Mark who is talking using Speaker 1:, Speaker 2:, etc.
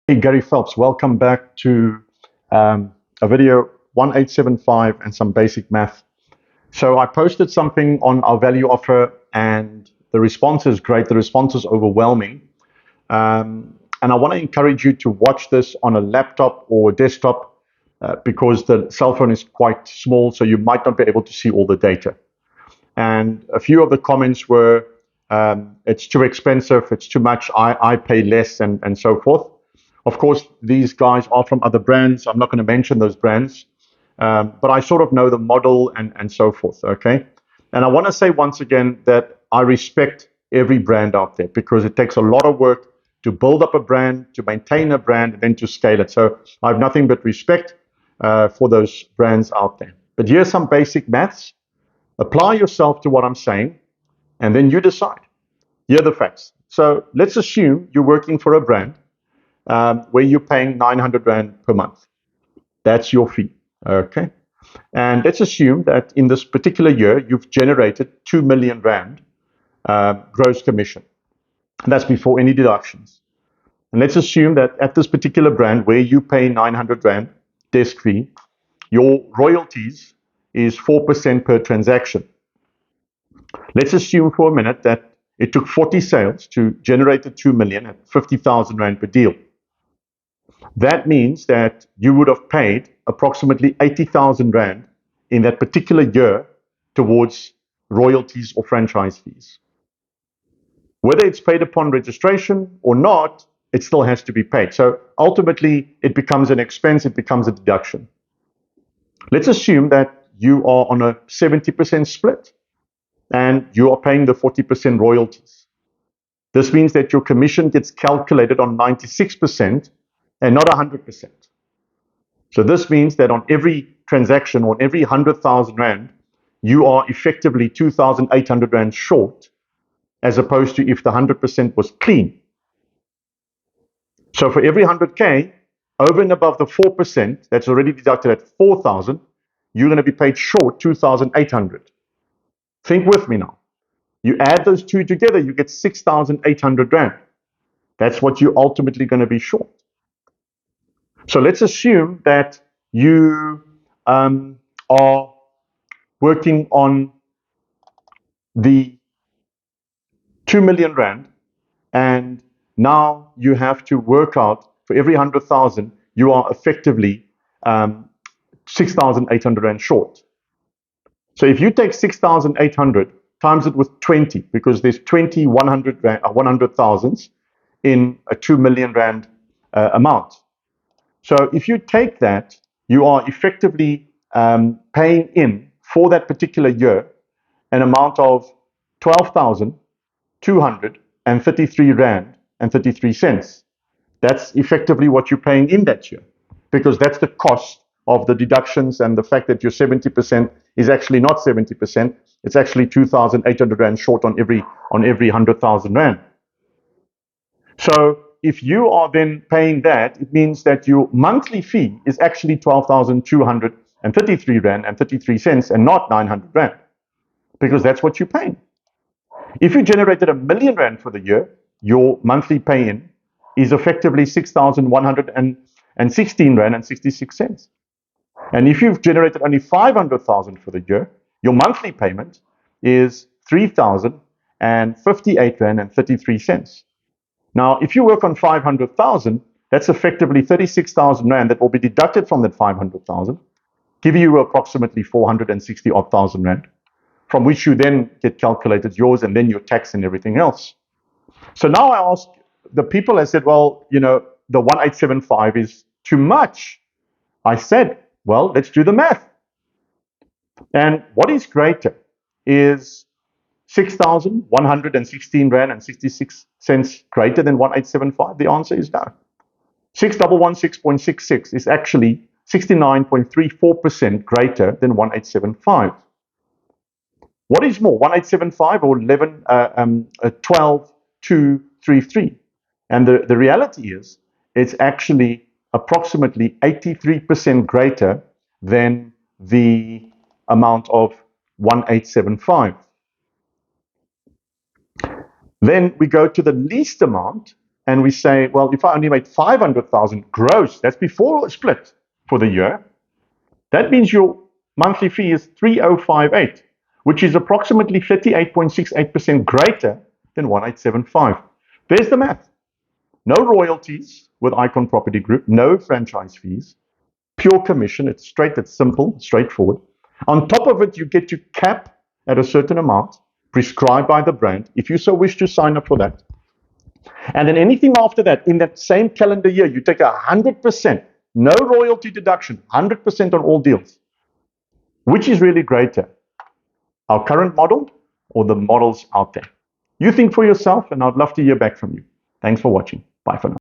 Speaker 1: Hey, Gary Phelps, welcome back to a video 1875 and some basic math. So I posted something on our value offer and the response is great. The response is overwhelming. And I want to encourage you to watch this on a laptop or desktop because the cell phone is quite small, so you might not be able to see all the data. And a few of the comments were, it's too expensive, it's too much, I pay less, and so forth. Of course, these guys are from other brands. I'm not going to mention those brands, but I sort of know the model and so forth, okay? And I want to say once again that I respect every brand out there because it takes a lot of work to build up a brand, to maintain a brand, and then to scale it. So I have nothing but respect for those brands out there. But here's some basic maths. Apply yourself to what I'm saying, and then you decide. Here are the facts. So let's assume you're working for a brand where you're paying 900 Rand per month. That's your fee, okay? And let's assume that in this particular year, you've generated 2 million Rand gross commission. And that's before any deductions. And let's assume that at this particular brand where you pay 900 Rand desk fee, your royalties is 4% per transaction. Let's assume for a minute that it took 40 sales to generate the 2 million at 50,000 Rand per deal. That means that you would have paid approximately 80,000 Rand in that particular year towards royalties or franchise fees. Whether it's paid upon registration or not, it still has to be paid. So ultimately, it becomes an expense, it becomes a deduction. Let's assume that you are on a 70% split and you are paying the 40% royalties. This means that your commission gets calculated on 96% and not 100%. So this means that on every transaction, on every 100,000 Rand, you are effectively 2,800 Rand short, as opposed to if the 100% was clean. So for every 100K, over and above the 4%, that's already deducted at 4,000, you're going to be paid short 2,800. Think with me now. You add those two together, you get 6,800 Rand. That's what you're ultimately going to be short. So let's assume that you are working on the 2 million Rand, and now you have to work out for every 100,000, you are effectively 6,800 Rand short. So if you take 6,800 times it with 20, because there's 20 100,000s in a 2 million Rand amount. So if you take that, you are effectively paying in for that particular year an amount of 12,233 Rand and 33 cents. That's effectively what you're paying in that year, because that's the cost of the deductions and the fact that your 70% is actually not 70%. It's actually 2,800 Rand short on every 100,000 Rand. So if you are then paying that, it means that your monthly fee is actually 12,233 Rand and 33 cents and not 900 Rand, because that's what you're paying. If you generated 1 million Rand for the year, your monthly pay-in is effectively 6,116 Rand and 66 cents. And if you've generated only 500,000 for the year, your monthly payment is 3,058 Rand and 33 cents. Now, if you work on 500,000, that's effectively 36,000 Rand that will be deducted from that 500,000, giving you approximately 460 odd thousand Rand, from which you then get calculated yours and then your tax and everything else. So now I ask the people, I said, well, the 1875 is too much. I said, well, let's do the math. And what is greater is 6,116 Rand and 66 cents greater than 1875? The answer is no. 6116.66 is actually 69.34% greater than 1875. What is more, 1875 or 12,233? And the reality is, it's actually approximately 83% greater than the amount of 1875. Then we go to the least amount, and we say, well, if I only made 500,000 gross, that's before a split for the year, that means your monthly fee is 3058, which is approximately 38.68% greater than 1875. There's the math. No royalties with Icon Property Group, no franchise fees, pure commission. It's straight, it's simple, straightforward. On top of it, you get to cap at a certain amount prescribed by the brand, if you so wish to sign up for that. And then anything after that, in that same calendar year, you take 100%, no royalty deduction, 100% on all deals. Which is really greater, our current model or the models out there? You think for yourself, and I'd love to hear back from you. Thanks for watching. Bye for now.